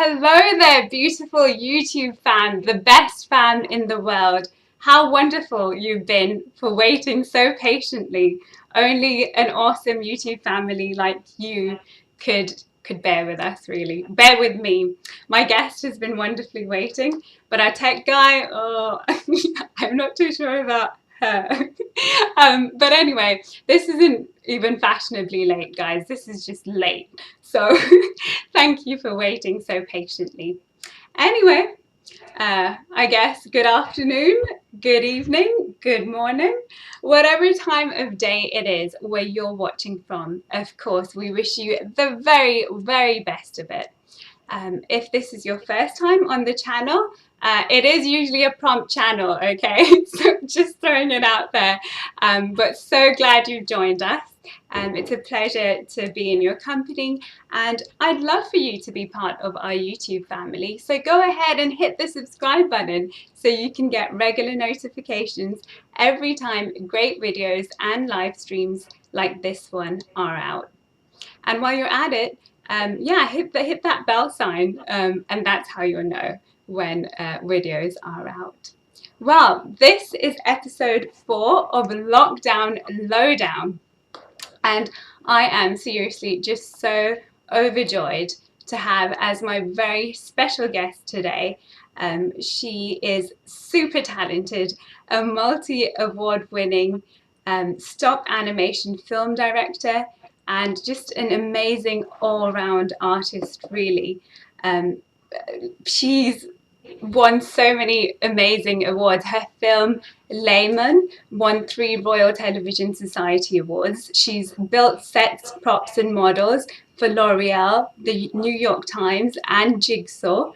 hello there, beautiful YouTube fam, the best fam in the world. How wonderful you've been for waiting so patiently. Only an awesome YouTube family like you could bear with us, really. Bear with me. My guest has been wonderfully waiting, but our tech guy, oh, I'm not too sure about her. But anyway, this isn't even fashionably late, guys. This is just late. So thank you for waiting so patiently. Anyway, I guess good afternoon, good evening, good morning, whatever time of day it is where you're watching from. Of course, we wish you the very, very best of it. If this is your first time on the channel, it is usually a prompt channel, okay? So just throwing it out there. But so glad you've joined us. It's a pleasure to be in your company, and I'd love for you to be part of our YouTube family. So go ahead and hit the subscribe button so you can get regular notifications every time great videos and live streams like this one are out. And while you're at it, yeah, hit that bell sign, and that's how you'll know when videos are out. Well, this is episode 4 of Lockdown Lowdown, and I am seriously just so overjoyed to have as my very special guest today. She is super talented, a multi-award winning stop animation film director, and just an amazing all-round artist, really. She's won so many amazing awards. Her film Laymun won 3 Royal Television Society Awards. She's built sets, props and models for Loreal, the New York Times and Jigsaw,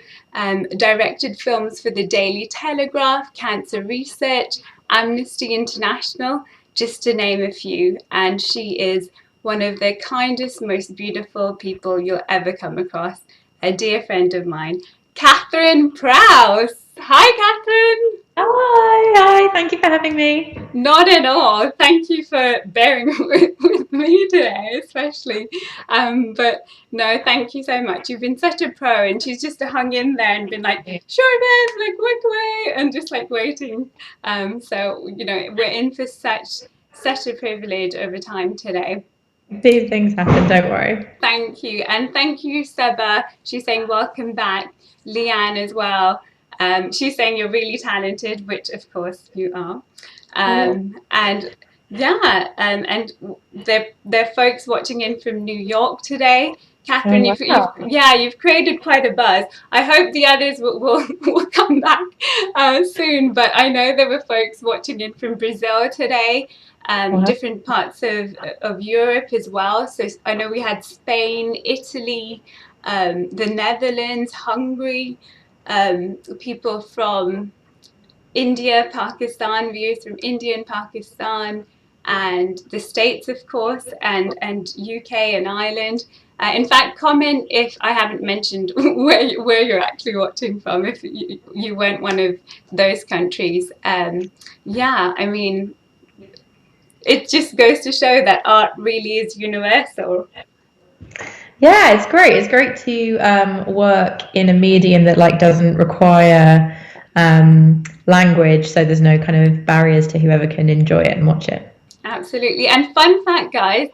directed films for the Daily Telegraph, Cancer Research, Amnesty International, just to name a few. And she is one of the kindest, most beautiful people you'll ever come across. A dear friend of mine, Catherine Prowse. Hi, Catherine. Hi, thank you for having me. Not at all. Thank you for bearing with me today, especially. But no, thank you so much. You've been such a pro, and she's just hung in there and been like, sure, Bev, like, work away, and just like waiting. So, you know, we're in for such a privilege over time today. These things happen, don't worry. Thank you. And thank you, Seba. She's saying welcome back. Leanne as well. She's saying you're really talented, which of course you are. And yeah, and there are folks watching in from New York today. Catherine, you've created quite a buzz. I hope the others will come back soon, but I know there were folks watching in from Brazil today. Different parts of Europe as well. So I know we had Spain, Italy, the Netherlands, Hungary, people from India, Pakistan, viewers from India and Pakistan, and the States, of course, and UK and Ireland. In fact, comment if I haven't mentioned where you're actually watching from, if you weren't one of those countries. Yeah, I mean, it just goes to show that art really is universal. Yeah, it's great. It's great to work in a medium that doesn't require language, so there's no kind of barriers to whoever can enjoy it and watch it. Absolutely. And fun fact, guys,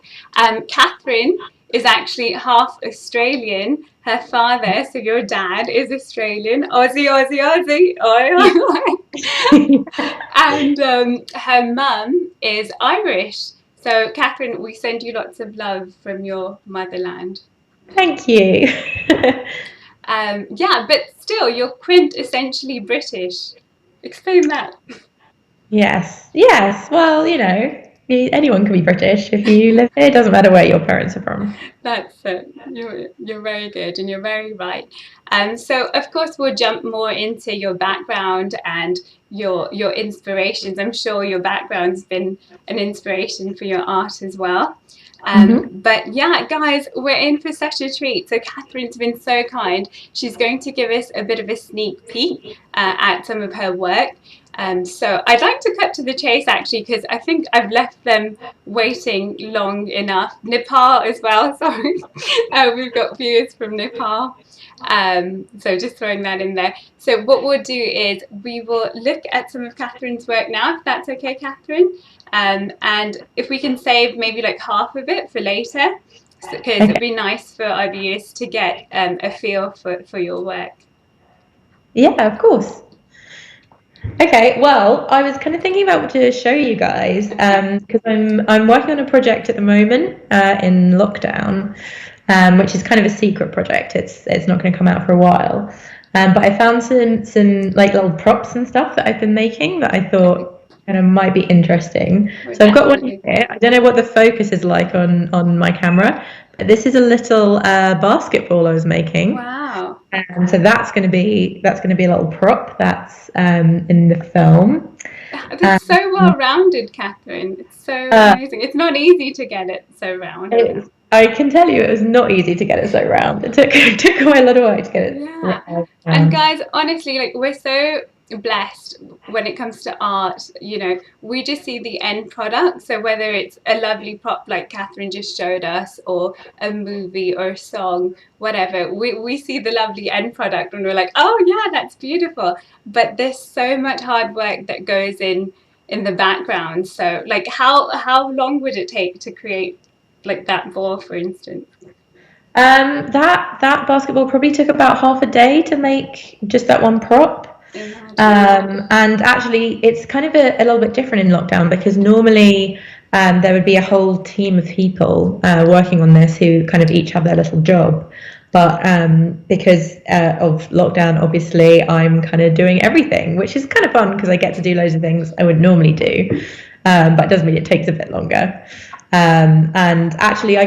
Catherine is actually half Australian. Her father, so your dad, is Australian. Aussie, Aussie, Aussie. And her mum is Irish. So, Catherine, we send you lots of love from your motherland. Thank you. Yeah, but still, you're quintessentially British. Explain that. Yes. Well, you know, anyone can be British if you live here. It doesn't matter where your parents are from. That's it. You're very good, and you're very right. So, of course, we'll jump more into your background and your inspirations. I'm sure your background's been an inspiration for your art as well. But yeah, guys, we're in for such a treat. So Catherine's been so kind. She's going to give us a bit of a sneak peek at some of her work. So I'd like to cut to the chase actually, because I think I've left them waiting long enough. Nepal as well, sorry. We've got viewers from Nepal. So just throwing that in there. So what we'll do is we will look at some of Catherine's work now, if that's okay, Catherine. And if we can save maybe like half of it for later, because it'd be nice for our viewers to get a feel for your work. Yeah, of course. Okay, well, I was kind of thinking about what to show you guys because I'm working on a project at the moment in lockdown, which is kind of a secret project. It's not going to come out for a while, but I found some like little props and stuff that I've been making that I thought kind of might be interesting. So I've got one here. I don't know what the focus is like on my camera, but this is a little basketball I was making. Wow. So that's going to be a little prop that's in the film. It's so well rounded, Catherine. It's so amazing. It's not easy to get it so round. I can tell you, it was not easy to get it so round. It took quite a lot of work to get it. Yeah. And guys, honestly, like we're so blessed when it comes to art. You know, we just see the end product. So whether it's a lovely prop like Catherine just showed us, or a movie or a song, whatever, we see the lovely end product and we're like, oh yeah, that's beautiful. But there's so much hard work that goes in the background. So like how long would it take to create like that ball, for instance? That basketball probably took about half a day to make, just that one prop. And actually it's kind of a little bit different in lockdown, because normally there would be a whole team of people working on this who kind of each have their little job, but because of lockdown, obviously I'm kind of doing everything, which is kind of fun because I get to do loads of things I would normally do, but it does mean it takes a bit longer. And actually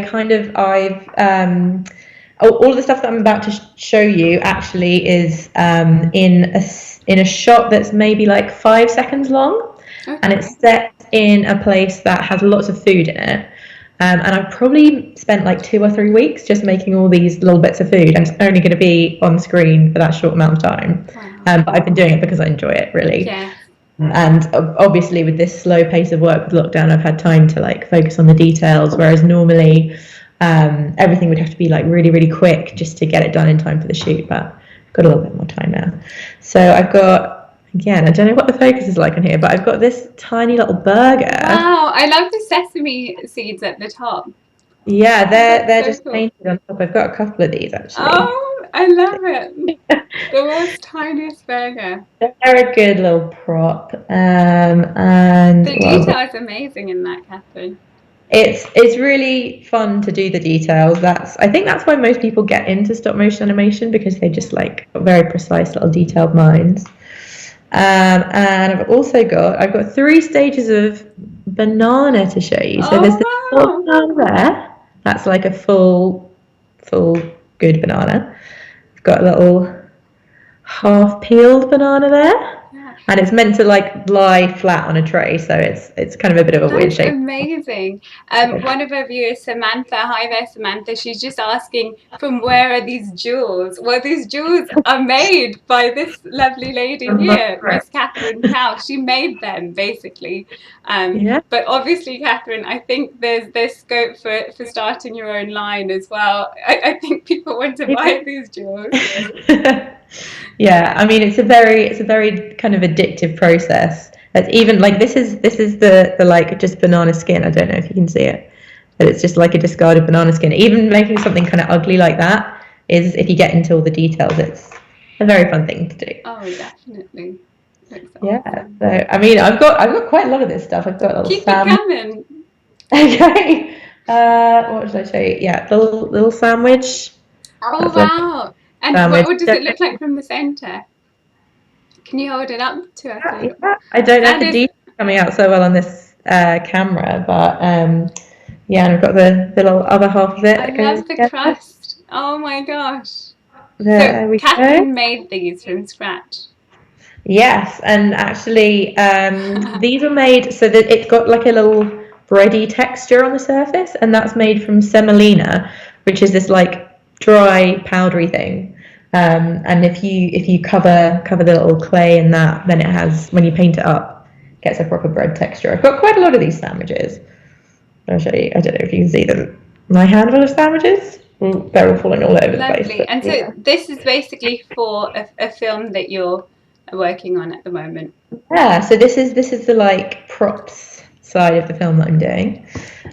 all of the stuff that I'm about to show you actually is in a shot that's maybe like 5 seconds long. Okay. And it's set in a place that has lots of food in it. And I've probably spent like 2 or 3 weeks just making all these little bits of food, and it's only going to be on screen for that short amount of time. Wow. But I've been doing it because I enjoy it, really. Yeah. And obviously with this slow pace of work with lockdown, I've had time to like focus on the details, whereas normally everything would have to be like really, really quick just to get it done in time for the shoot. But I've got a little bit more time now. So I've got, again, I don't know what the focus is like on here, but I've got this tiny little burger. Wow, I love the sesame seeds at the top. Yeah, they're so just cool. Painted on top. I've got a couple of these actually. Oh, I love it. The world's tiniest burger. They're a good little prop. And the detail is amazing in that, Catherine. It's really fun to do the details. I think that's why most people get into stop motion animation, because they just like very precise little detailed minds. And I've got 3 stages of banana to show you. So there's the full banana there. That's like a full good banana. I've got a little half peeled banana there. And it's meant to like lie flat on a tray, so it's kind of a bit of a weird shape. Amazing. One of our viewers, Samantha, hi there, Samantha. She's just asking, from where are these jewels? Well, these jewels are made by this lovely lady here, Miss Catherine Prowse. She made them basically. But obviously, Catherine, I think there's scope for starting your own line as well. I think people want to buy these jewels. Yeah, I mean it's a very kind of addictive process. That's even like this is the like just banana skin. I don't know if you can see it, but it's just like a discarded banana skin. Even making something kind of ugly like that is, if you get into all the details, it's a very fun thing to do. Oh, definitely. Yeah. So I mean, I've got quite a lot of this stuff. I've got a little Keep it coming. Okay. What should I show you? Yeah, little sandwich. Oh wow. And what does it look like from the centre? Can you hold it up to us? Yeah. I don't know if the details coming out so well on this camera, but yeah, and I've got the little other half of it. I love the crust. Oh my gosh. So Catherine made these from scratch. Yes, and actually these were made so that it's got like a little bready texture on the surface, and that's made from semolina, which is this like dry powdery thing. And if you cover the little clay in that, then it has, when you paint it up, it gets a proper bread texture. I've got quite a lot of these sandwiches. I'll show you. I don't know if you can see them. My handful of sandwiches. They're all falling all over the place. Lovely. And so this is basically for a film that you're working on at the moment. Yeah, so this is the like props side of the film that I'm doing.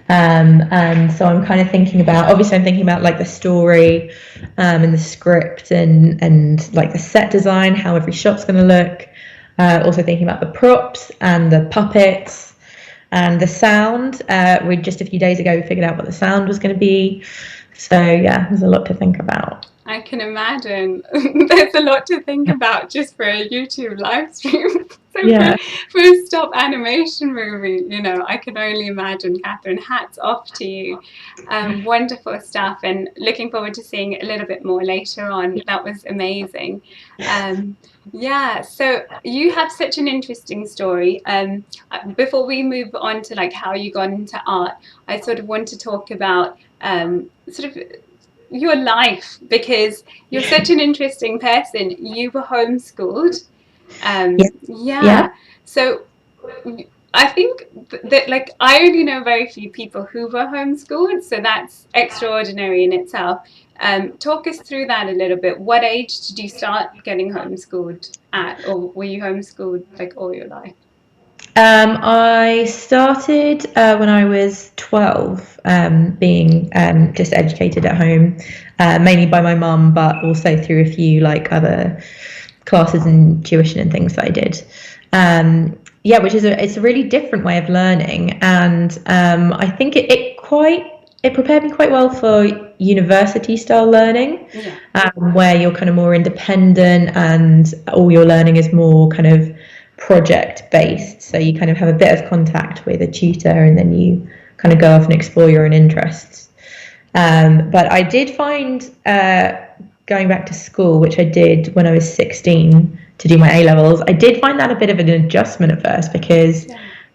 And so I'm kind of thinking about, obviously I'm thinking about like the story, and the script and like the set design, how every shot's going to look. Also thinking about the props and the puppets and the sound. We just a few days ago figured out what the sound was going to be. So yeah, there's a lot to think about. I can imagine. There's a lot to think about just for a YouTube live stream. So Yeah. for a stop animation movie, you know, I can only imagine. Catherine, hats off to you. Wonderful stuff, and looking forward to seeing a little bit more later on. That was amazing. Yeah, so you have such an interesting story. Before we move on to like how you got into art, I sort of want to talk about sort of your life, because you're such an interesting person. You were homeschooled. Yeah. So I think that like I only know very few people who were homeschooled, so that's extraordinary in itself. Talk us through that a little bit. What age did you start getting homeschooled at, or were you homeschooled like all your life? I started when I was 12, being just educated at home, mainly by my mum, but also through a few like other classes and tuition and things that I did. Yeah, which is it's a really different way of learning, and I think it prepared me quite well for university style learning, where you're kind of more independent and all your learning is more kind of project based, so you kind of have a bit of contact with a tutor and then you kind of go off and explore your own interests. But I did find going back to school, which I did when I was 16 to do my A levels, I did find that a bit of an adjustment at first, because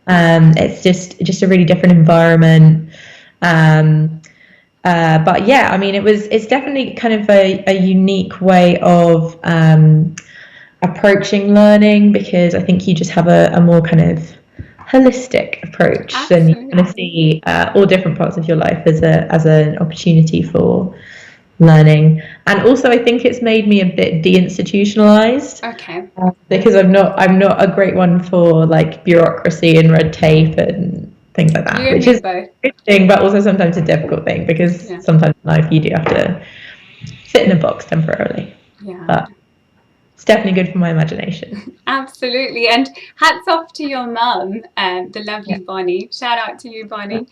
it's just a really different environment. But yeah, I mean, it's definitely kind of a unique way of approaching learning, because I think you just have a more kind of holistic approach. Absolutely. Then you kind of see all different parts of your life as an opportunity for learning. And also I think it's made me a bit deinstitutionalized, because I'm not a great one for like bureaucracy and red tape and things like that, which is a good thing, but also sometimes a difficult thing, because sometimes in life you do have to fit in a box temporarily. But it's definitely good for my imagination. Absolutely. And hats off to your mum, the lovely Bonnie. Shout out to you, Bonnie,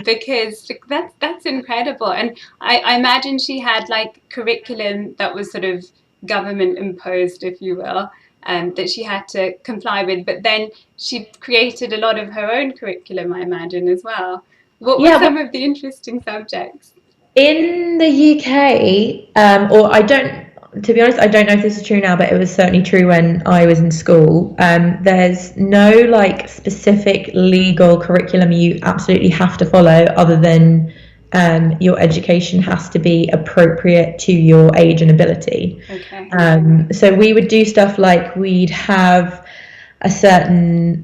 because that's incredible. And I imagine she had like curriculum that was sort of government imposed, if you will, that she had to comply with. But then she created a lot of her own curriculum, I imagine, as well. What were some of the interesting subjects? In the UK, to be honest, I don't know if this is true now, but it was certainly true when I was in school. There's no like specific legal curriculum you absolutely have to follow, other than your education has to be appropriate to your age and ability. So we would do stuff like we'd have a certain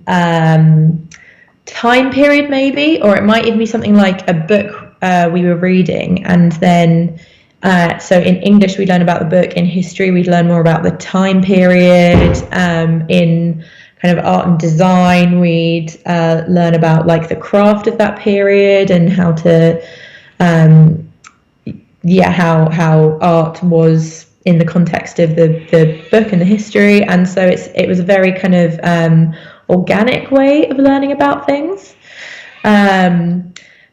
time period maybe, or it might even be something like a book we were reading, and then so in English we'd learn about the book, in history we'd learn more about the time period, in kind of art and design we'd learn about like the craft of that period and how to how art was in the context of the book and the history. And so it was a very kind of organic way of learning about things.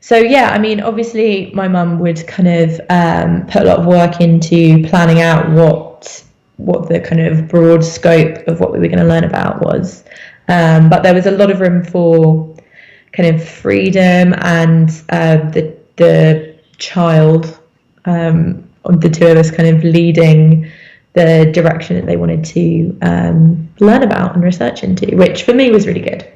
So yeah, I mean, obviously my mum would kind of put a lot of work into planning out what the kind of broad scope of what we were going to learn about was. But there was a lot of room for kind of freedom, and the child, the two of us kind of leading the direction that they wanted to learn about and research into, which for me was really good.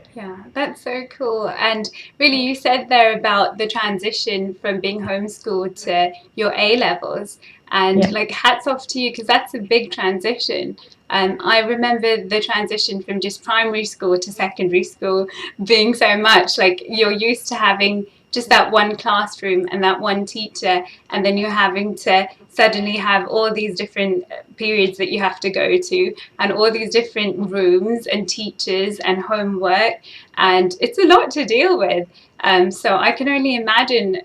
That's so cool. And really, you said there about the transition from being homeschooled to your A levels. And like, hats off to you, because that's a big transition. I remember the transition from just primary school to secondary school being so much like you're used to having just that one classroom and that one teacher, and then you're having to suddenly have all these different periods that you have to go to, and all these different rooms and teachers and homework, and it's a lot to deal with. So I can only imagine,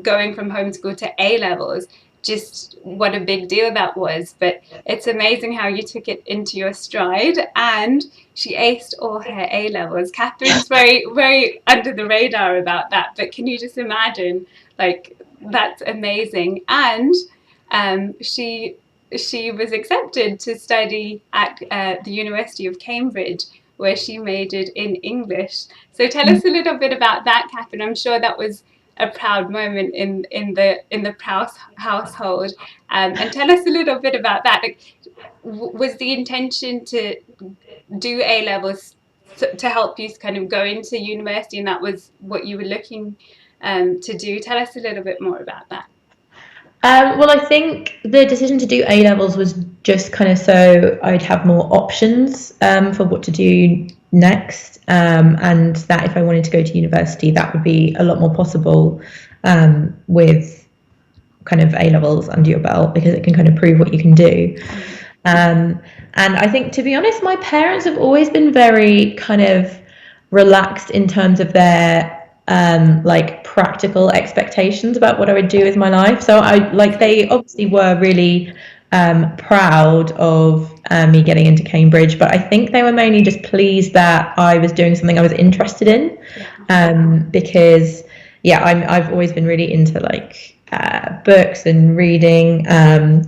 going from homeschool to A levels, just what a big deal that was. But it's amazing how you took it into your stride, and she aced all her A levels. Catherine's very, very under the radar about that, but can you just imagine? Like, that's amazing. And she was accepted to study at the University of Cambridge, where she majored in English. So tell us a little bit about that, Catherine. I'm sure that was a proud moment in the Prowse household. And tell us a little bit about that. Like, was the intention to do A levels to help you kind of go into university, and that was what you were looking to do? Tell us a little bit more about that. Well, I think the decision to do A levels was just kind of so I'd have more options for what to do next, and that if I wanted to go to university, that would be a lot more possible with kind of A levels under your belt, because it can kind of prove what you can do. And I think, to be honest, my parents have always been very kind of relaxed in terms of their like practical expectations about what I would do with my life. So they obviously were really proud of me getting into Cambridge, but I think they were mainly just pleased that I was doing something I was interested in, because I've always been really into like books and reading, I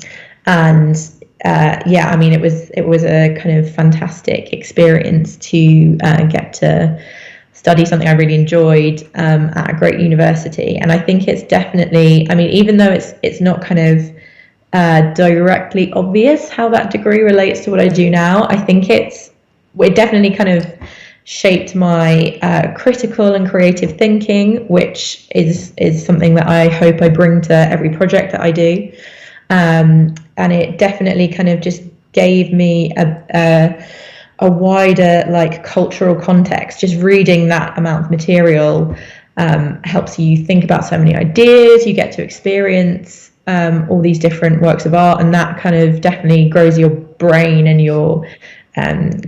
mean, it was a kind of fantastic experience to get to study something I really enjoyed at a great university. And I think it's definitely, I mean, even though it's not kind of directly obvious how that degree relates to what I do now, I think it definitely kind of shaped my critical and creative thinking, which is something that I hope I bring to every project that I do. And it definitely kind of just gave me a wider like cultural context. Just reading that amount of material helps you think about so many ideas. You get to experience all these different works of art, and that kind of definitely grows your brain and your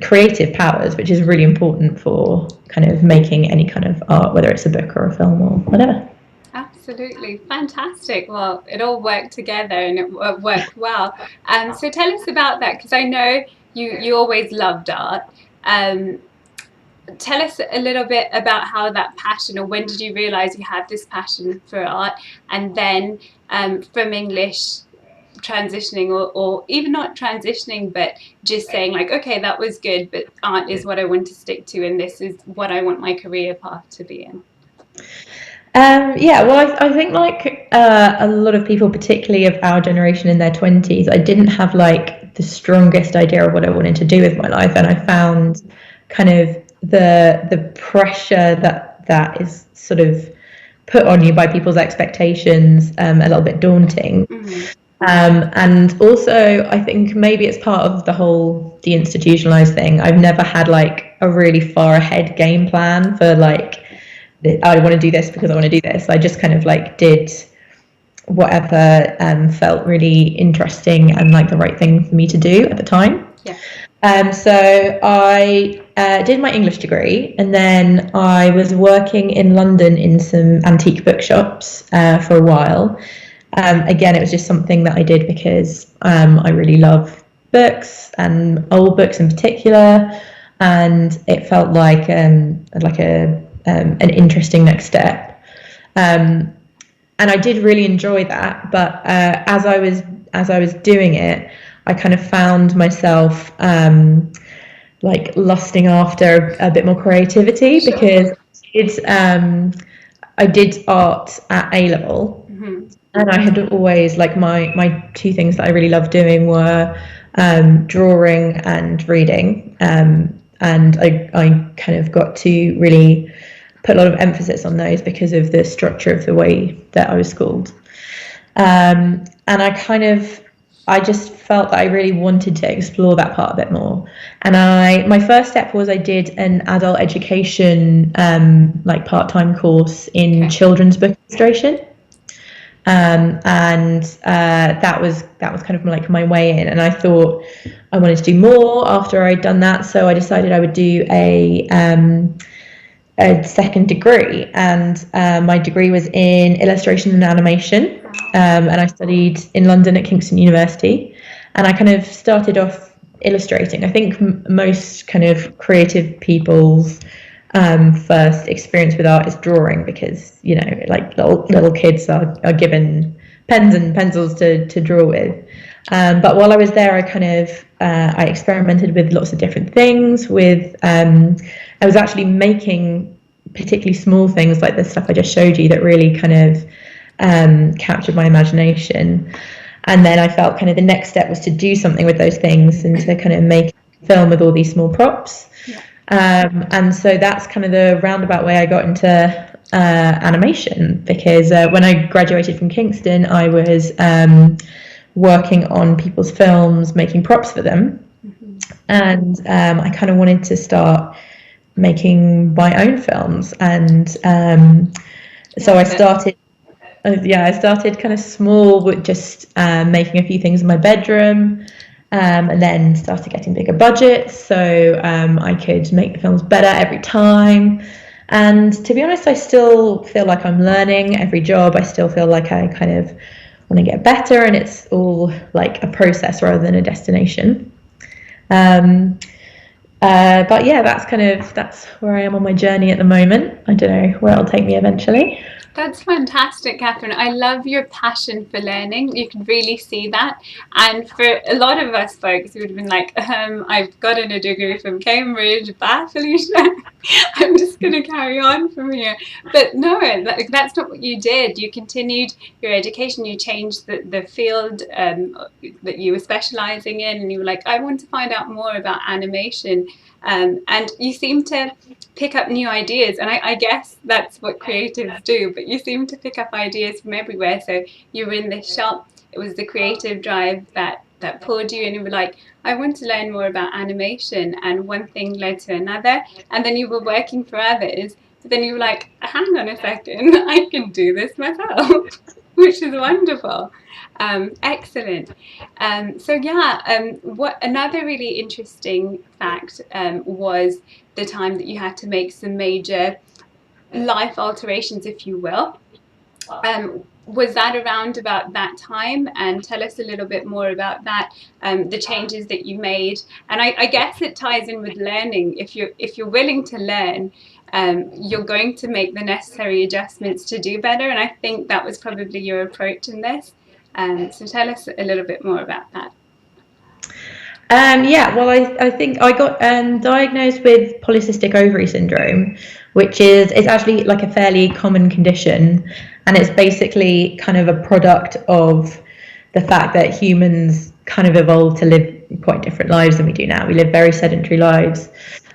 creative powers, which is really important for kind of making any kind of art, whether it's a book or a film or whatever. Absolutely. Fantastic. Well, it all worked together and it worked well. So tell us about that, because I know you always loved art. Tell us a little bit about how that passion, or when did you realize you had this passion for art, and then from English transitioning, or even not transitioning, but just saying like, okay, that was good, but art is what I want to stick to, and this is what I want my career path to be in. Well, I think like a lot of people, particularly of our generation in their 20s, I didn't have like the strongest idea of what I wanted to do with my life, and I found kind of the pressure that is sort of put on you by people's expectations a little bit daunting. And also, I think maybe it's part of the whole deinstitutionalized thing. I've never had like a really far ahead game plan for like, I want to do this because I want to do this. I just kind of like did whatever felt really interesting and like the right thing for me to do at the time. So I did my English degree, and then I was working in London in some antique bookshops for a while. Again, it was just something that I did because I really love books, and old books in particular, and it felt like an interesting next step. And I did really enjoy that, but as I was doing it, I kind of found myself like lusting after a bit more creativity, because I did art at A level, and I had always like my two things that I really loved doing were drawing and reading, and I kind of got to really put a lot of emphasis on those because of the structure of the way that I was schooled. And I just felt that I really wanted to explore that part a bit more. And my first step was I did an adult education like part-time course in children's book illustration. And that was kind of like my way in, and I thought I wanted to do more after I'd done that, so I decided I would do a second degree, and my degree was in illustration and animation, and I studied in London at Kingston University, and I kind of started off illustrating. I think most kind of creative people's first experience with art is drawing, because like little kids are given pens and pencils to draw with. But while I was there, I experimented with lots of different things. I was actually making particularly small things like the stuff I just showed you that really kind of captured my imagination. And then I felt kind of the next step was to do something with those things and to kind of make a film with all these small props. And so that's kind of the roundabout way I got into animation, because when I graduated from Kingston, I was working on people's films, making props for them. And I kind of wanted to start making my own films. And so I started kind of small with just making a few things in my bedroom. And then started getting bigger budgets, so I could make the films better every time. And to be honest, I still feel like I'm learning every job. I still feel like I kind of want to get better, and it's all like a process rather than a destination. But yeah, that's where I am on my journey at the moment. I don't know where it'll take me eventually. That's fantastic, Catherine. I love your passion for learning. You can really see that. And for a lot of us folks who would have been like, I've gotten a degree from Cambridge, bye Felicia. I'm just going to carry on from here. But no, that's not what you did. You continued your education. You changed the field that you were specializing in. And you were like, I want to find out more about animation. And you seem to pick up new ideas, and I guess that's what creatives do, but you seem to pick up ideas from everywhere. So you were in this shop, it was the creative drive that pulled you, and you were like, I want to learn more about animation, and one thing led to another, and then you were working for others, but then you were like, hang on a second, I can do this myself. Which is wonderful. Excellent. So yeah, what another really interesting fact was the time that you had to make some major life alterations, if you will. Was that around about that time? And tell us a little bit more about that, the changes that you made. And I guess it ties in with learning. If you're willing to learn, you're going to make the necessary adjustments to do better. And I think that was probably your approach in this. So tell us a little bit more about that. Yeah, well, I think I got diagnosed with polycystic ovary syndrome, which is actually like a fairly common condition, and it's basically kind of a product of the fact that humans kind of evolved to live quite different lives than we do now. We live very sedentary lives.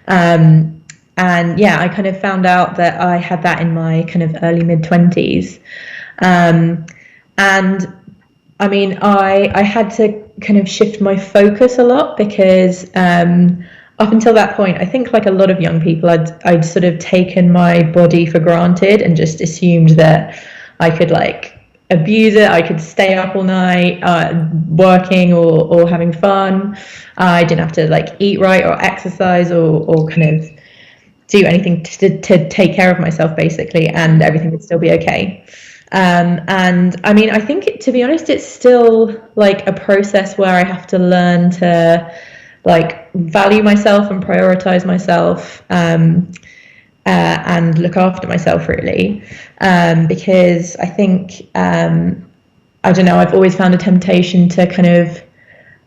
And yeah, I kind of found out that I had that in my kind of early mid-20s. And I mean, I had to kind of shift my focus a lot, because up until that point, I think like a lot of young people, I'd sort of taken my body for granted and just assumed that I could like abuse it. I could stay up all night working or having fun. I didn't have to like eat right or exercise or kind of do anything to take care of myself, basically, and everything would still be okay. And I mean, I think, to be honest, it's still like a process where I have to learn to like value myself and prioritize myself, and look after myself, really, because I think I don't know, I've always found a temptation to kind of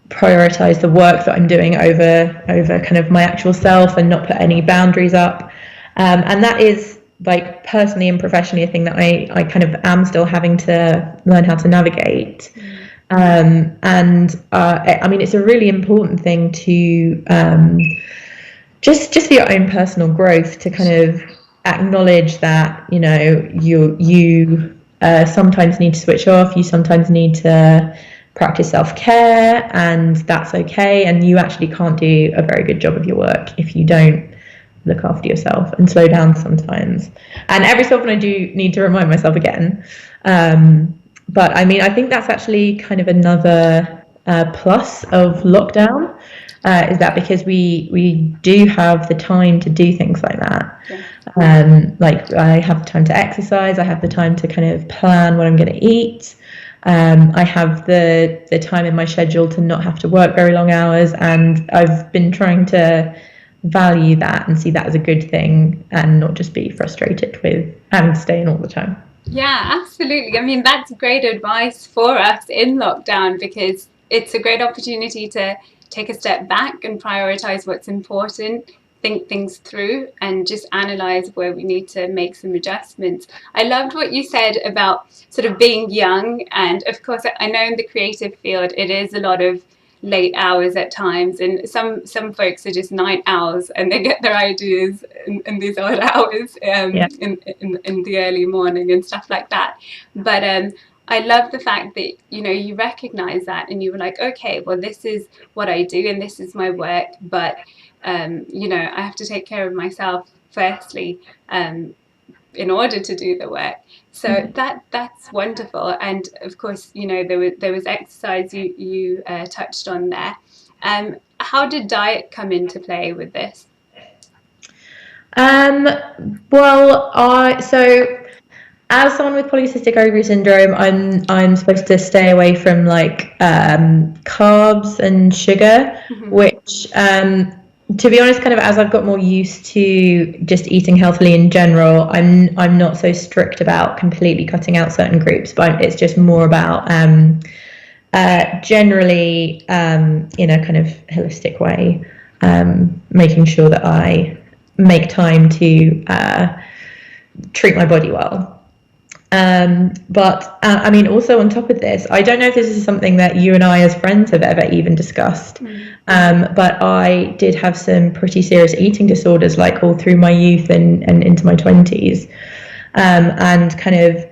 prioritize the work that I'm doing over kind of my actual self and not put any boundaries up, and that is like personally and professionally a thing that I kind of am still having to learn how to navigate. I mean, it's a really important thing to just for your own personal growth, to kind of acknowledge that, you know, you sometimes need to switch off. You sometimes need to practice self-care, and that's okay. And you actually can't do a very good job of your work if you don't look after yourself and slow down sometimes. And every so often I do need to remind myself again. But I mean, I think that's actually kind of another plus of lockdown, is that because we do have the time to do things like that. Like I have the time to exercise, I have the time to kind of plan what I'm going to eat. I have the time in my schedule to not have to work very long hours, and I've been trying to value that and see that as a good thing and not just be frustrated with having to stay in all the time. Yeah, absolutely. I mean, that's great advice for us in lockdown, because it's a great opportunity to take a step back and prioritize what's important, think things through, and just analyze where we need to make some adjustments. I loved what you said about sort of being young. And of course, I know in the creative field, it is a lot of late hours at times, and some folks are just night owls and they get their ideas in these odd hours, in the early morning and stuff like that. But I love the fact that you recognize that, and you were like, okay, well, this is what I do and this is my work, but I have to take care of myself firstly, in order to do the work. So that's wonderful. And of course, there was exercise you touched on there. How did diet come into play with this? So as someone with polycystic ovary syndrome, I'm supposed to stay away from like carbs and sugar, which to be honest, kind of as I've got more used to just eating healthily in general, I'm not so strict about completely cutting out certain groups, but it's just more about generally in a kind of holistic way, making sure that I make time to treat my body well. But I mean, also on top of this, I don't know if this is something that you and I as friends have ever even discussed, but I did have some pretty serious eating disorders, like all through my youth and into my 20s, and kind of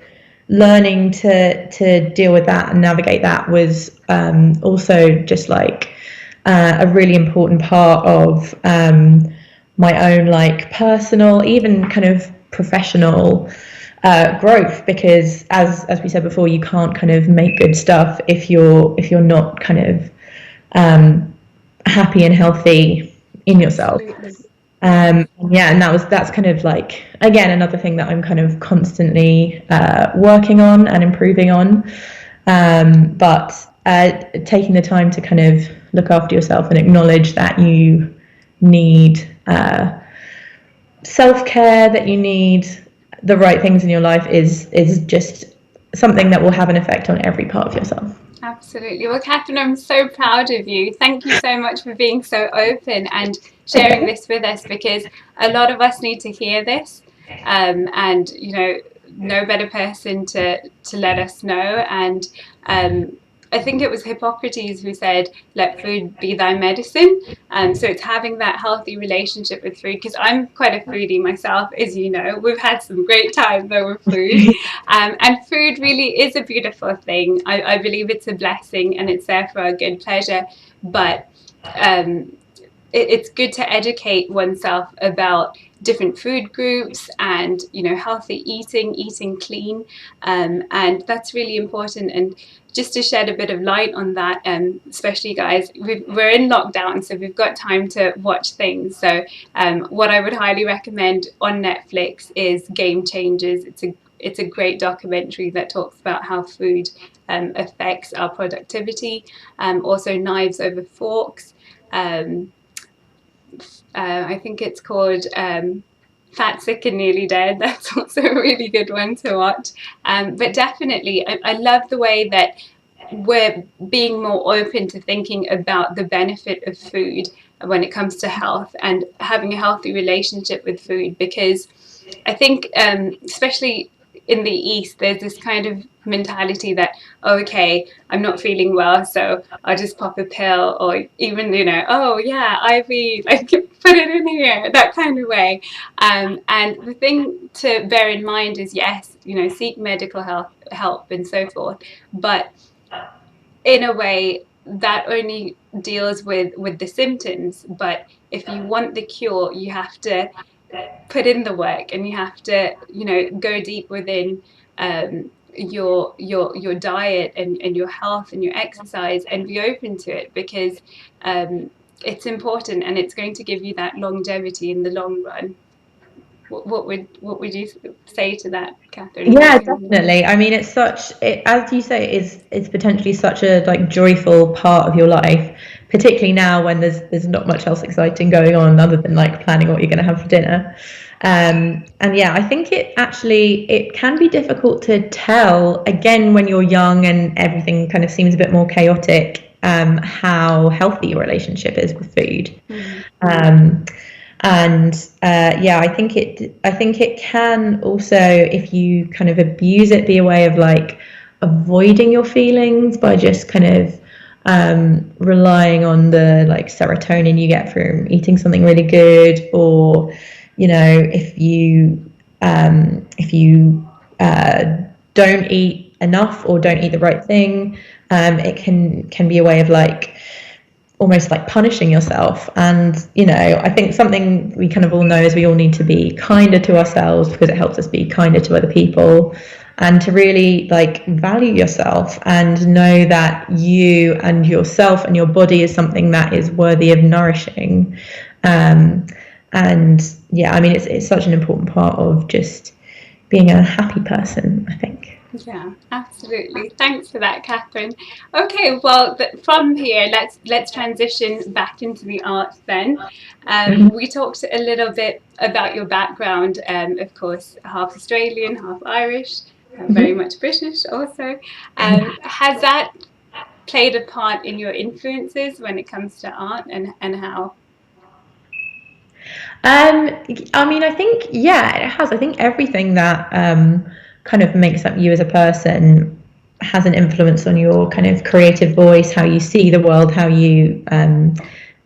learning to deal with that and navigate that was also just like a really important part of my own like personal, even kind of professional growth, because as we said before, you can't kind of make good stuff if you're not kind of happy and healthy in yourself. And that's kind of like, again, another thing that I'm kind of constantly working on and improving on, but taking the time to kind of look after yourself and acknowledge that you need self-care, that you need the right things in your life is just something that will have an effect on every part of yourself. Absolutely. Well, Catherine, I'm so proud of you. Thank you so much for being so open and sharing this with us, because a lot of us need to hear this, and no better person to let us know. And I think it was Hippocrates who said, let food be thy medicine. So it's having that healthy relationship with food, because I'm quite a foodie myself, as you know. We've had some great times though with food. And food really is a beautiful thing. I believe it's a blessing and it's there for our good pleasure. But it's good to educate oneself about different food groups and healthy eating clean, and that's really important. And just to shed a bit of light on that, especially guys, we're in lockdown, so we've got time to watch things. So what I would highly recommend on Netflix is Game Changers. It's a great documentary that talks about how food affects our productivity. Also Knives Over Forks. I think it's called Fat, Sick and Nearly Dead. That's also a really good one to watch. But definitely, I love the way that we're being more open to thinking about the benefit of food when it comes to health and having a healthy relationship with food, because I think especially in the East, there's this kind of mentality that, okay, I'm not feeling well, so I'll just pop a pill, or even, oh yeah, IV, like put it in here, that kind of way. And the thing to bear in mind is, yes, seek medical help and so forth, but in a way that only deals with the symptoms. But if you want the cure, you have to put in the work, and you have to go deep within your diet and your health and your exercise, and be open to it, because it's important, and it's going to give you that longevity in the long run. What would you say to that, Catherine? Yeah, definitely. I mean, as you say, it's potentially such a like joyful part of your life, particularly now when there's not much else exciting going on other than like planning what you're going to have for dinner. And yeah, I think it can be difficult to tell, again, when you're young and everything kind of seems a bit more chaotic, how healthy your relationship is with food. And yeah, I think it can also, if you kind of abuse it, be a way of like avoiding your feelings by just kind of relying on the like serotonin you get from eating something really good, or if you don't eat enough or don't eat the right thing, it can be a way of like almost like punishing yourself. And I think something we kind of all know is we all need to be kinder to ourselves, because it helps us be kinder to other people, and to really like value yourself and know that you and yourself and your body is something that is worthy of nourishing. And yeah, I mean, it's such an important part of just being a happy person, I think. Yeah, absolutely. Thanks for that, Catherine. Okay, well, from here, let's transition back into the arts then. We talked a little bit about your background, of course, half Australian, half Irish, very much British also. Has that played a part in your influences when it comes to art, and how? I mean, I think, yeah, it has. I think everything that kind of makes up you as a person has an influence on your kind of creative voice, how you see the world, how you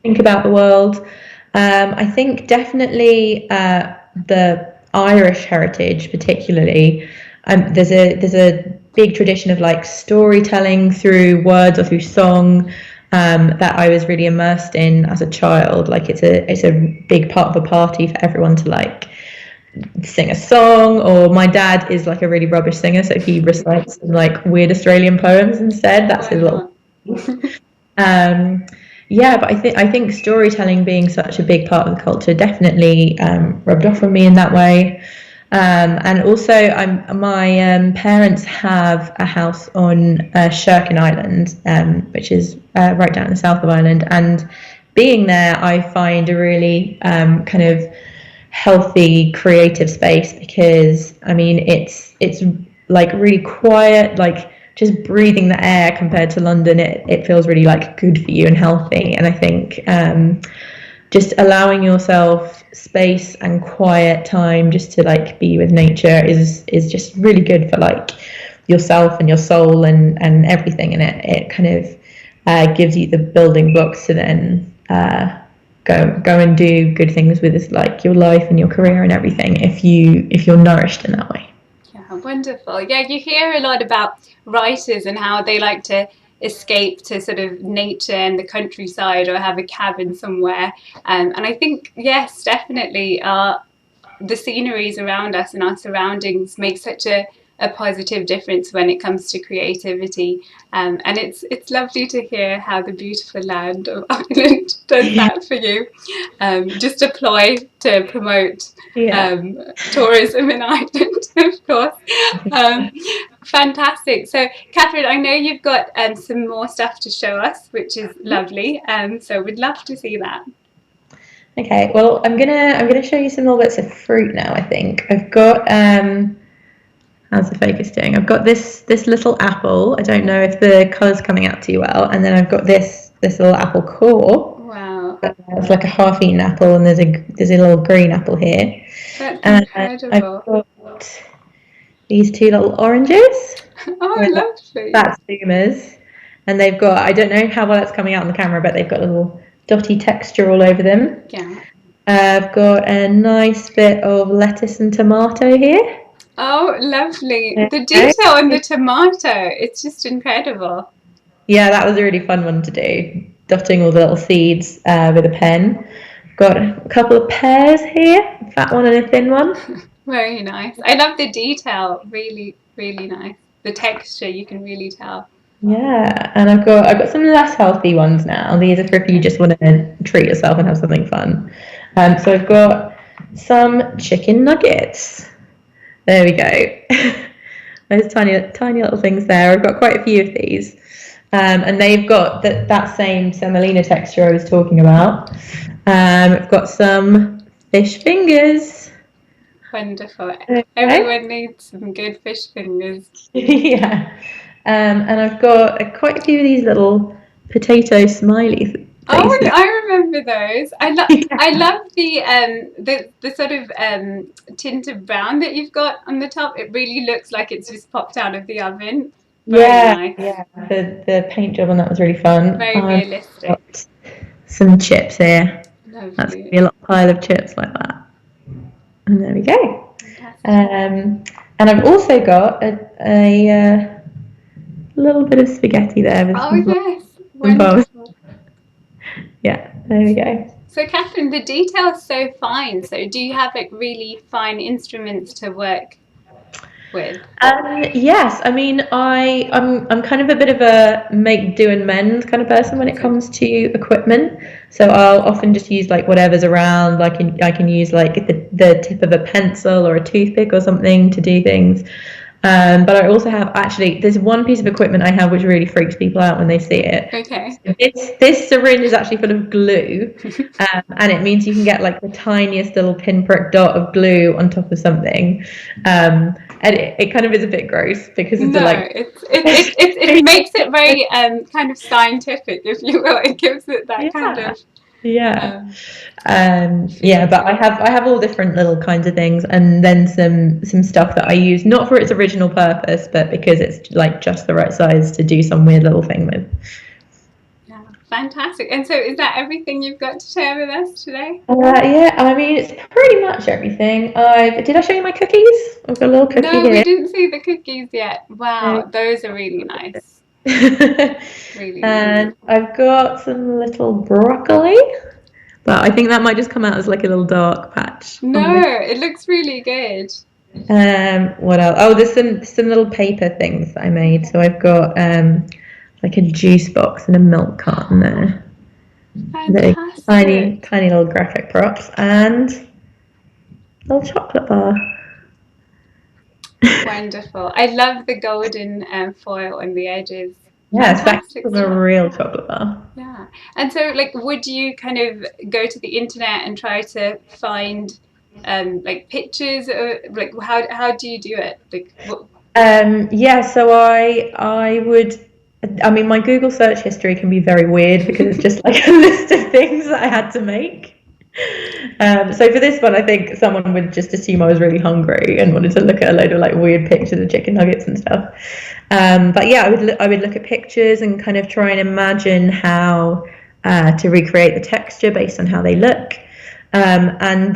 think about the world. I think definitely the Irish heritage, particularly, there's a big tradition of like storytelling through words or through song. That I was really immersed in as a child. Like it's a big part of a party for everyone to like sing a song, or my dad is like a really rubbish singer, so he recites some like weird Australian poems instead. That's his little yeah, but I think storytelling being such a big part of the culture definitely rubbed off on me in that way. And also, my parents have a house on Sherkin Island, which is right down in the south of Ireland. And being there, I find a really kind of healthy, creative space, because I mean, it's like really quiet, like just breathing the air compared to London. It feels really like good for you and healthy. And I think just allowing yourself space and quiet time just to like be with nature is just really good for like yourself and your soul and everything. And it kind of gives you the building blocks to then go and do good things with like your life and your career and everything, if you're nourished in that way. Yeah, wonderful. Yeah, you hear a lot about writers and how they like to escape to sort of nature and the countryside, or have a cabin somewhere. And I think, yes, definitely, the sceneries around us and our surroundings make such a positive difference when it comes to creativity. And it's lovely to hear how the beautiful land of Ireland does that for you. Just a ploy to promote tourism in Ireland, of course. Fantastic. So, Catherine, I know you've got some more stuff to show us, which is lovely. So we'd love to see that. Okay, well, I'm gonna show you some more bits of fruit now. I think I've got how's the focus doing? I've got this little apple. I don't know if the colour's coming out too well. And then I've got this little apple core. Wow. It's like a half-eaten apple, and there's a little green apple here. That's incredible. I've got these two little oranges. Oh, lovely. Fat zoomers. And they've got, I don't know how well that's coming out on the camera, but they've got a little dotty texture all over them. Yeah. I've got a nice bit of lettuce and tomato here. Oh, lovely. The Okay. detail on the tomato, it's just incredible. Yeah, that was a really fun one to do, dotting all the little seeds with a pen. Got a couple of pears here, a fat one and a thin one. Very nice. I love the detail. Really, really nice. The texture, you can really tell. Yeah, and I've got some less healthy ones now. These are for if you just want to treat yourself and have something fun. So I've got some chicken nuggets. There we go. Those tiny little things there. I've got quite a few of these. And they've got that same semolina texture I was talking about. I've got some fish fingers. Wonderful. Okay. Everyone needs some good fish fingers. Yeah. And I've got quite a few of these little potato smiley Oh, faces. I remember those. I love the sort of tint of brown that you've got on the top. It really looks like it's just popped out of the oven. Very nice. Yeah. The paint job on that was really fun. Very I've realistic. got some chips here. That's gonna Lovely. be a little pile of chips like that. And there we go. Fantastic. And I've also got a little bit of spaghetti there with Oh, yes. some bars. Wonderful. Yeah, there we go. So, Catherine, the detail's so fine. So, do you have like really fine instruments to work with? Yes, I mean I'm kind of a bit of a make do and mend kind of person when it comes to equipment. So I'll often just use like whatever's around. I can use like the tip of a pencil or a toothpick or something to do things. But I also have there's one piece of equipment I have which really freaks people out when they see it. Okay. This syringe is actually full of glue, and it means you can get like the tiniest little pinprick dot of glue on top of something. And it kind of is a bit gross because it's it makes it very kind of scientific, if you will. It gives it that kind of yeah. But I have all different little kinds of things, and then some stuff that I use not for its original purpose, but because it's like just the right size to do some weird little thing with. Yeah, fantastic. And so, is that everything you've got to share with us today? Yeah, I mean it's pretty much everything. Did I show you my cookies? I've got a little cookie No, here. we didn't see the cookies yet. Wow, those are really nice. Really And I've got some little broccoli, but I think that might just come out as like a little dark patch. No, it looks really good. What else? Oh, there's some little paper things that I made. So I've got like a juice box and a milk carton there. Fantastic. Tiny little graphic props and a little chocolate bar. Wonderful. I love the golden foil on the edges. Yeah, it's actually a real chocolate bar. Yeah. And so, like, would you kind of go to the internet and try to find like pictures, or like how do you do it? Like, So I would. I mean, my Google search history can be very weird because it's just like a list of things that I had to make. So for this one, I think someone would just assume I was really hungry and wanted to look at a load of like weird pictures of chicken nuggets and stuff. But yeah, I would look at pictures and kind of try and imagine how to recreate the texture based on how they look. And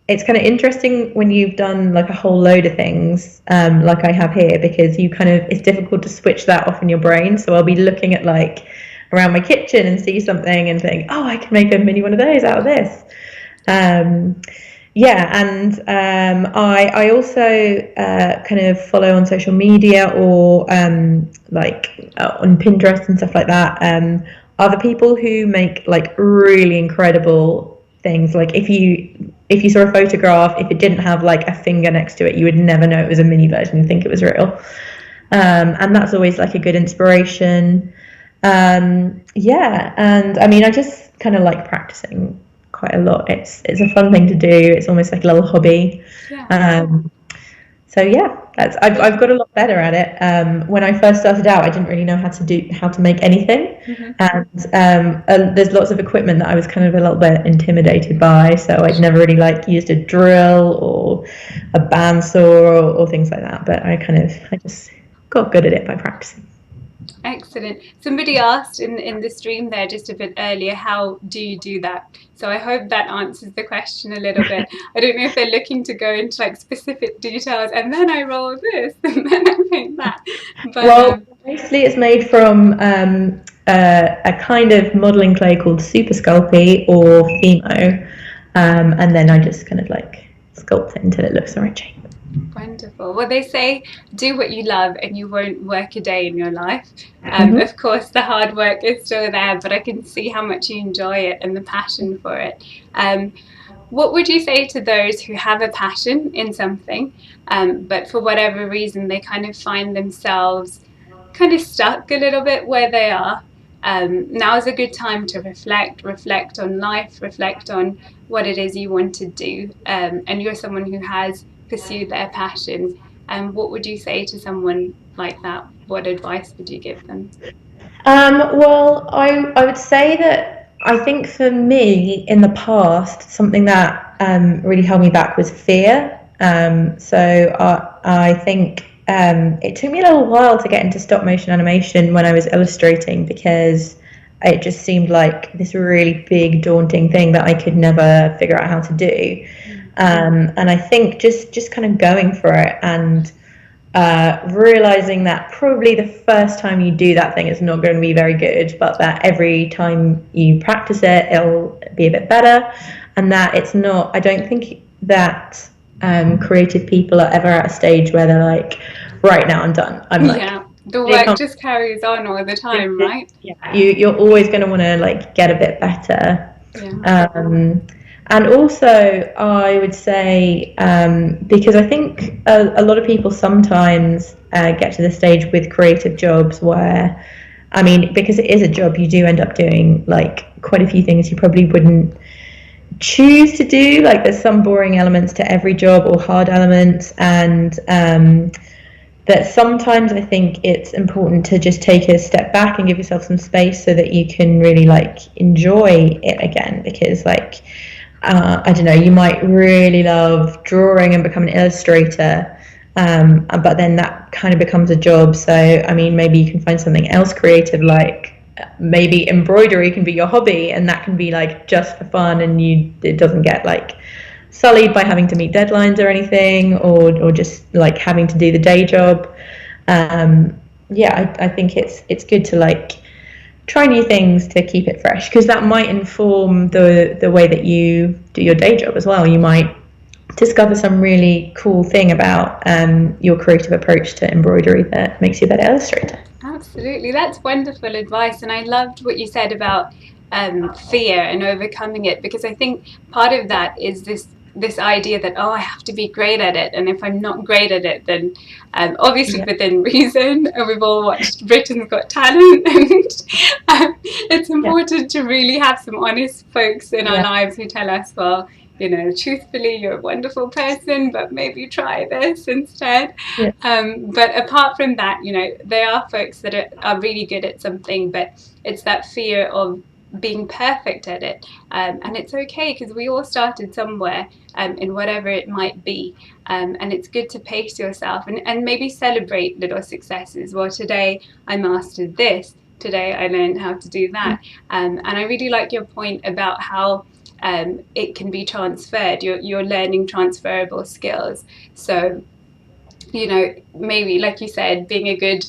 it's kind of interesting when you've done like a whole load of things, like I have here, because it's difficult to switch that off in your brain. So I'll be looking at like around my kitchen and see something and think, oh, I can make a mini one of those out of this. I also kind of follow on social media or on Pinterest and stuff like that. Other people who make like really incredible things. Like if you saw a photograph, if it didn't have like a finger next to it, you would never know it was a mini version. You'd think it was real. And that's always like a good inspiration. And I mean, I just kind of like practicing quite a lot. It's a fun thing to do. It's almost like a little hobby. I've got a lot better at it. When I first started out, I didn't really know how to make anything. And there's lots of equipment that I was kind of a little bit intimidated by, so I'd never really like used a drill or a bandsaw or things like that, but I just got good at it by practicing. Excellent. Somebody asked in the stream there just a bit earlier, how do you do that? So I hope that answers the question a little bit. I don't know if they're looking to go into like specific details, and then I roll this, and then I make that. But well, mostly it's made from a kind of modelling clay called Super Sculpey or Fimo, and then I just kind of like sculpt it until it looks the right shape. Wonderful. Well, they say do what you love and you won't work a day in your life. Of course, the hard work is still there, but I can see how much you enjoy it and the passion for it. What would you say to those who have a passion in something, but for whatever reason they kind of find themselves kind of stuck a little bit where they are? Now is a good time to reflect on life, reflect on what it is you want to do, and you're someone who has pursue their passion. And what would you say to someone like that? What advice would you give them? Well, I would say that I think for me in the past, something that really held me back was fear. So I think it took me a little while to get into stop motion animation when I was illustrating, because it just seemed like this really big, daunting thing that I could never figure out how to do. And I think just kind of going for it and realizing that probably the first time you do that thing is not going to be very good, but that every time you practice it, it'll be a bit better. And that it's not, I don't think that creative people are ever at a stage where they're like, right now I'm done. I'm like, yeah, the work just carries on all the time, right? Yeah, you're always going to want to like get a bit better. Yeah. And also, I would say, because I think a lot of people sometimes get to the stage with creative jobs where, I mean, because it is a job, you do end up doing like quite a few things you probably wouldn't choose to do. Like there's some boring elements to every job or hard elements, and that sometimes I think it's important to just take a step back and give yourself some space so that you can really like enjoy it again, because like, I don't know, you might really love drawing and become an illustrator, but then that kind of becomes a job. So, I mean, maybe you can find something else creative, like maybe embroidery can be your hobby, and that can be like just for fun, and it doesn't get like sullied by having to meet deadlines or anything, or just like having to do the day job. I think it's good to like try new things to keep it fresh, because that might inform the way that you do your day job as well. You might discover some really cool thing about your creative approach to embroidery that makes you a better illustrator. Absolutely, that's wonderful advice, and I loved what you said about fear and overcoming it, because I think part of that is this idea that, oh, I have to be great at it, and if I'm not great at it, then obviously within reason, and we've all watched Britain's Got Talent, and it's important to really have some honest folks in our lives who tell us, well, you know, truthfully, you're a wonderful person, but maybe try this instead. But apart from that, you know, there are folks that are really good at something, but it's that fear of being perfect at it, and it's okay, because we all started somewhere in whatever it might be, and it's good to pace yourself and maybe celebrate little successes. Well, today I mastered this, today I learned how to do that, and I really like your point about how it can be transferred. You're learning transferable skills, so you know, maybe like you said, being a good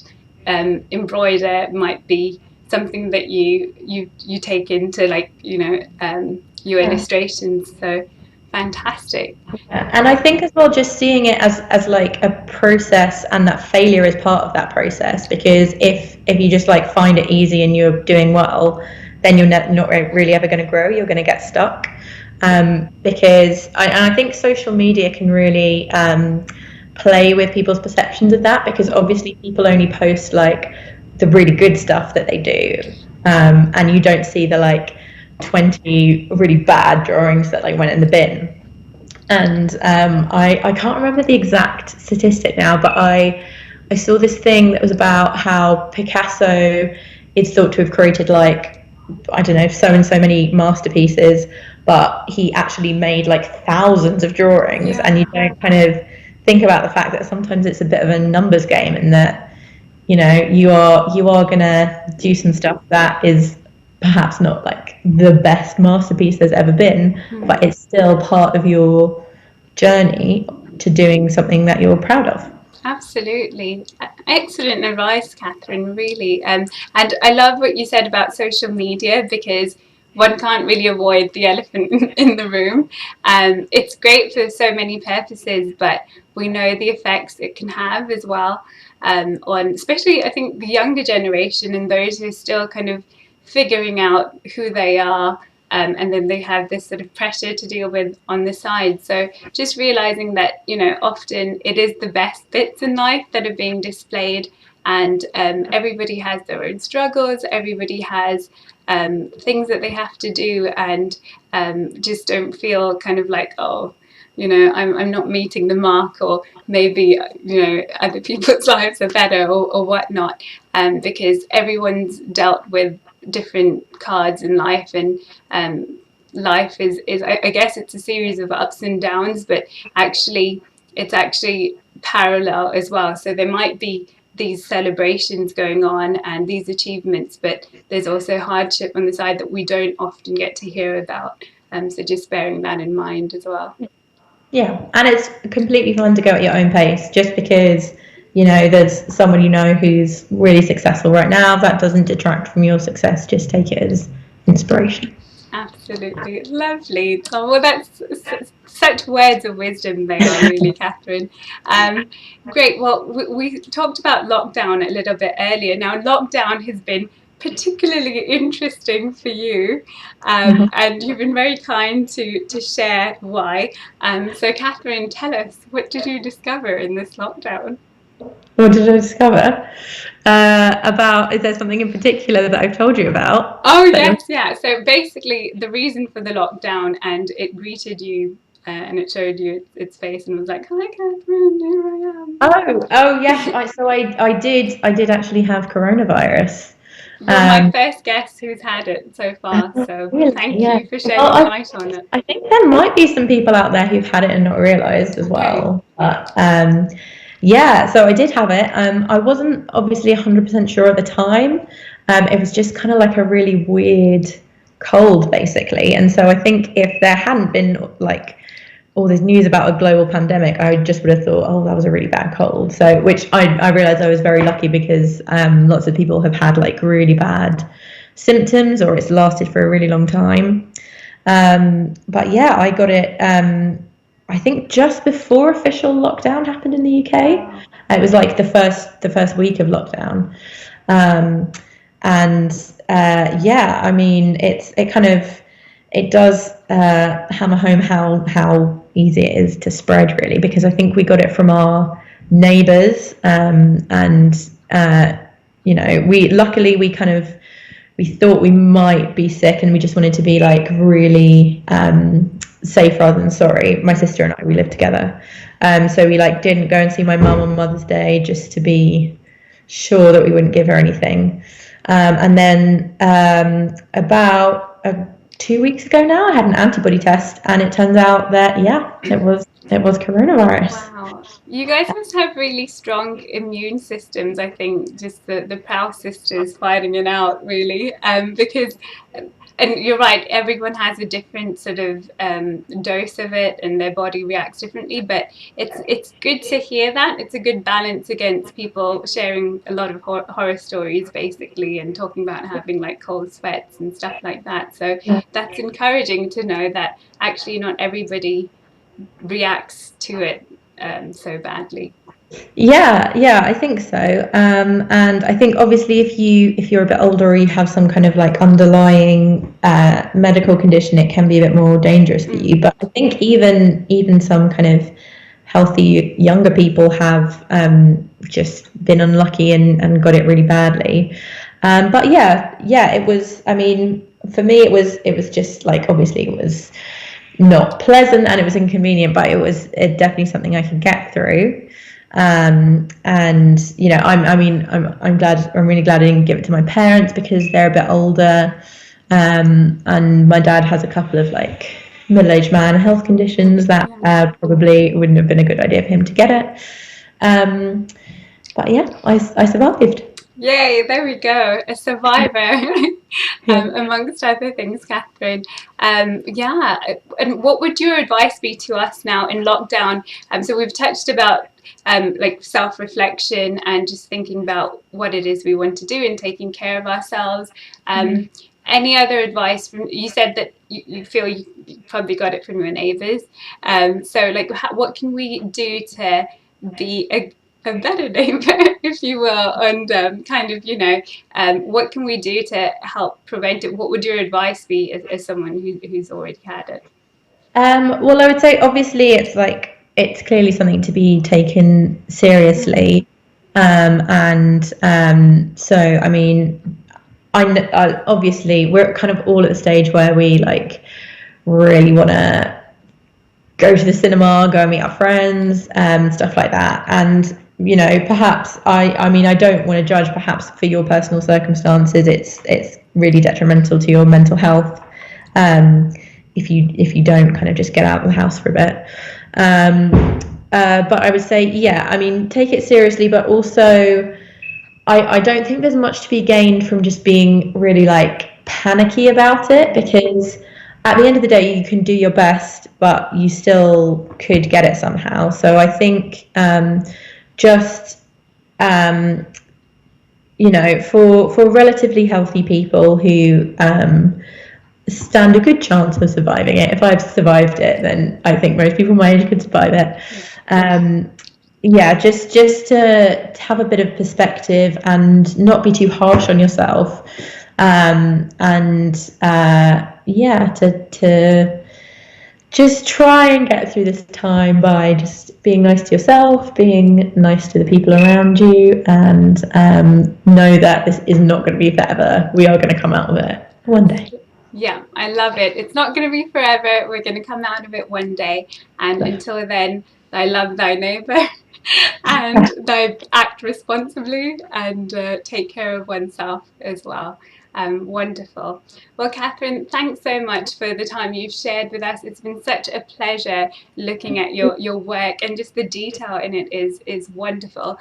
embroider might be something that you take into, like, you know, your illustrations. So fantastic. And I think as well, just seeing it as like a process, and that failure is part of that process, because if you just like find it easy and you're doing well, then you're not really ever going to grow. You're going to get stuck, because I think social media can really play with people's perceptions of that, because obviously people only post like the really good stuff that they do, and you don't see the like 20 really bad drawings that like went in the bin. And I can't remember the exact statistic now, but I saw this thing that was about how Picasso is thought to have created like, I don't know, so and so many masterpieces, but he actually made like thousands of drawings. And you don't kind of think about the fact that sometimes it's a bit of a numbers game, and that you are gonna do some stuff that is perhaps not like the best masterpiece there's ever been, but it's still part of your journey to doing something that you're proud of. Absolutely. Excellent advice, Catherine, really. And I love what you said about social media, because one can't really avoid the elephant in the room. It's great for so many purposes, but we know the effects it can have as well, on especially, I think, the younger generation and those who are still kind of figuring out who they are. And then they have this sort of pressure to deal with on the side. So just realizing that, often it is the best bits in life that are being displayed, and everybody has their own struggles, everybody has things that they have to do, and just don't feel kind of like, oh, I'm not meeting the mark, or maybe, other people's lives are better, or whatnot, because everyone's dealt with different cards in life, and life is I guess it's a series of ups and downs, but it's actually parallel as well. So there might be these celebrations going on and these achievements, but there's also hardship on the side that we don't often get to hear about. So just bearing that in mind as well. Yeah, and it's completely fine to go at your own pace. Just because there's someone who's really successful right now, that doesn't detract from your success. Just take it as inspiration. Absolutely. Lovely. Oh, well, that's such words of wisdom they are, really, Catherine. Great. Well, we talked about lockdown a little bit earlier. Now, lockdown has been particularly interesting for you, and you've been very kind to share why. So, Catherine, tell us, what did you discover in this lockdown? What did I discover? Is there something in particular that I've told you about? Oh, yes, yeah. So basically, the reason for the lockdown, and it greeted you, and it showed you its face and was like, "Hi, Catherine, here I am." Oh, yes. I did actually have coronavirus. You're my first guest who's had it so far, so Really? thank Yeah. you for shedding light on it. I think there might be some people out there who've had it and not realised as well. But yeah, so I did have it. I wasn't obviously 100% sure at the time. It was just kind of like a really weird cold, basically. And so I think if there hadn't been like all this news about a global pandemic, I just would have thought, oh, that was a really bad cold. So, which I realised I was very lucky, because lots of people have had like really bad symptoms, or it's lasted for a really long time. But yeah, I got it. I think just before official lockdown happened in the UK. It was like the first week of lockdown, and yeah, I mean, it does hammer home how easy it is to spread, really, because I think we got it from our neighbours, and we thought we might be sick, and we just wanted to be like really safe rather than sorry. My sister and I, we lived together, so we like didn't go and see my mum on Mother's Day, just to be sure that we wouldn't give her anything. And then about 2 weeks ago now, I had an antibody test, and it turns out that it was coronavirus. Wow. You guys must have really strong immune systems, I think, just the Prowse sisters fighting it out, really, because, and you're right, everyone has a different sort of dose of it, and their body reacts differently, but it's good to hear that. It's a good balance against people sharing a lot of horror stories, basically, and talking about having like cold sweats and stuff like that. So that's encouraging to know that actually not everybody reacts to it so badly. Yeah, I think so. And I think obviously if you're a bit older, or you have some kind of like underlying medical condition, it can be a bit more dangerous for you. But I think even some kind of healthy younger people have just been unlucky and got it really badly. But yeah, it was. I mean, for me, it was just like, obviously it was not pleasant and it was inconvenient, but it was definitely something I could get through. And I'm really glad I didn't give it to my parents, because they're a bit older, and my dad has a couple of like middle-aged man health conditions that probably wouldn't have been a good idea for him to get it. but yeah, I survived. Yay, there we go, a survivor. Yeah. Amongst other things, Catherine. Yeah, and what would your advice be to us now in lockdown? So we've touched about like self-reflection and just thinking about what it is we want to do and taking care of ourselves. Any other advice from, you said that you feel you probably got it from your neighbours. So like what can we do to be a better neighbour, if you will, and kind of, what can we do to help prevent it? What would your advice be as someone who's already had it? Well, I would say obviously it's clearly something to be taken seriously, and so I mean, I obviously we're kind of all at the stage where we like really want to go to the cinema, go and meet our friends, stuff like that. And perhaps I mean, I don't want to judge. Perhaps for your personal circumstances, it's really detrimental to your mental health if you don't kind of just get out of the house for a bit. But I would say, yeah, I mean, take it seriously, but also I don't think there's much to be gained from just being really like panicky about it, because at the end of the day you can do your best but you still could get it somehow. So I think just for relatively healthy people who stand a good chance of surviving it, if I've survived it, then I think most people my age could survive it. Yeah, just to have a bit of perspective and not be too harsh on yourself, and yeah, to just try and get through this time by just being nice to yourself, being nice to the people around you, and know that this is not going to be forever. We are going to come out of it one day. Yeah, I love it. It's not going to be forever. We're going to come out of it one day. And until then, I love thy neighbour and thy act responsibly and take care of oneself as well. Wonderful. Well, Catherine, thanks so much for the time you've shared with us. It's been such a pleasure looking at your work, and just the detail in it is wonderful.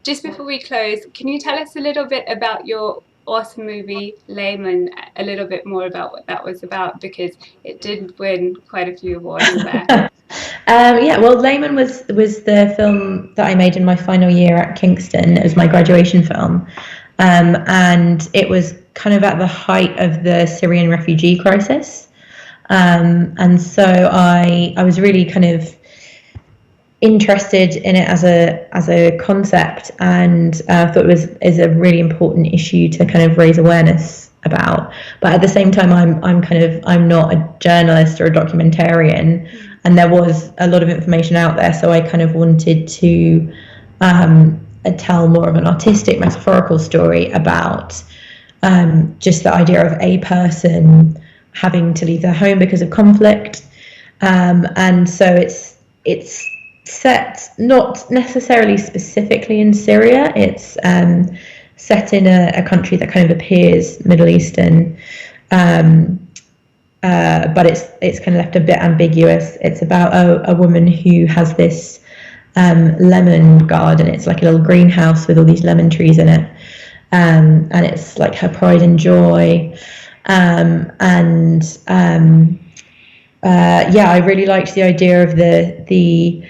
Just before we close, can you tell us a little bit about your awesome movie Laymun, a little bit more about what that was about, because it did win quite a few awards there. Yeah, well, Laymun was the film that I made in my final year at Kingston. It was my graduation film, and it was kind of at the height of the Syrian refugee crisis, and so I was really kind of interested in it as a concept, and thought it is a really important issue to kind of raise awareness about. But at the same time, I'm not a journalist or a documentarian, and there was a lot of information out there, so I kind of wanted to tell more of an artistic, metaphorical story about just the idea of a person having to leave their home because of conflict, and so it's set not necessarily specifically in Syria. It's set in a country that kind of appears Middle Eastern, but it's kind of left a bit ambiguous. It's about a woman who has this lemon garden. It's like a little greenhouse with all these lemon trees in it, and it's like her pride and joy. Yeah, I really liked the idea of the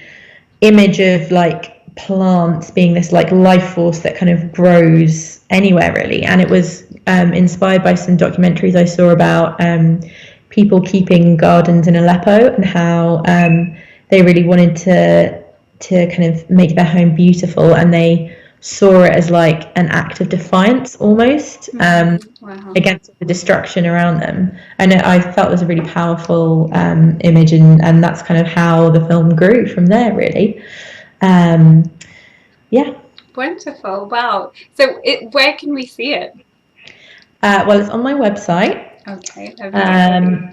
image of like plants being this like life force that kind of grows anywhere really, and it was inspired by some documentaries I saw about people keeping gardens in Aleppo, and how they really wanted to kind of make their home beautiful, and they saw it as like an act of defiance almost, against the destruction around them. And I felt it was a really powerful image, and that's kind of how the film grew from there really. Yeah. Wonderful. Wow. So where can we see it? Well, it's on my website. Okay.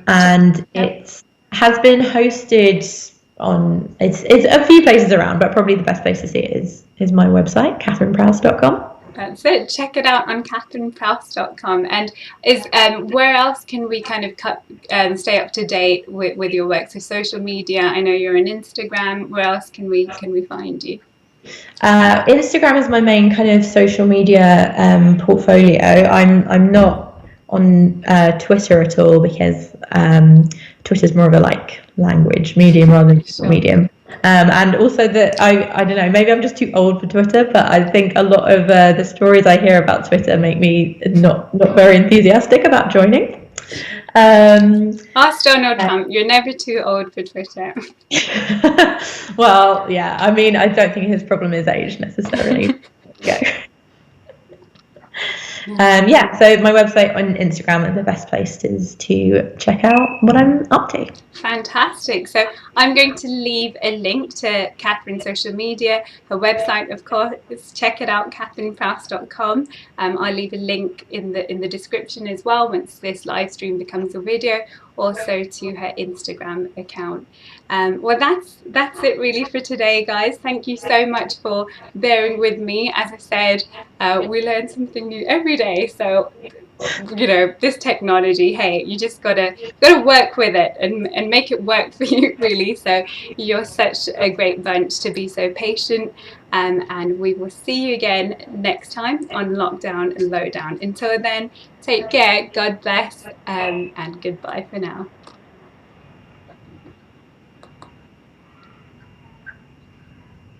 And it has been hosted on, it's a few places around, but probably the best place to see it is my website, catherineprowse.com. That's it. Check it out on catherineprowse.com. And where else can we kind of stay up to date with your work? So social media. I know you're on Instagram. Where else can we find you? Instagram is my main kind of social media portfolio. I'm not on Twitter at all because Twitter's more of a like language medium rather than Sure. medium. And also that I don't know, maybe I'm just too old for Twitter, but I think a lot of the stories I hear about Twitter make me not very enthusiastic about joining. Ask Donald Trump. You're never too old for Twitter. Well, yeah, I mean, I don't think his problem is age necessarily. Yeah, so my website on Instagram is the best place is to check out what I'm up to. Fantastic. So I'm going to leave a link to Catherine's social media, her website, of course. Check it out, catherineprowse.com. I'll leave a link in the description as well once this live stream becomes a video, also to her Instagram account. Well, that's it really for today, guys. Thank you so much for bearing with me. As I said, we learn something new every day. So this technology, hey, you just gotta work with it and make it work for you, really. So you're such a great bunch to be so patient, and we will see you again next time on Lockdown and Lowdown. Until then, take care, God bless, and goodbye for now.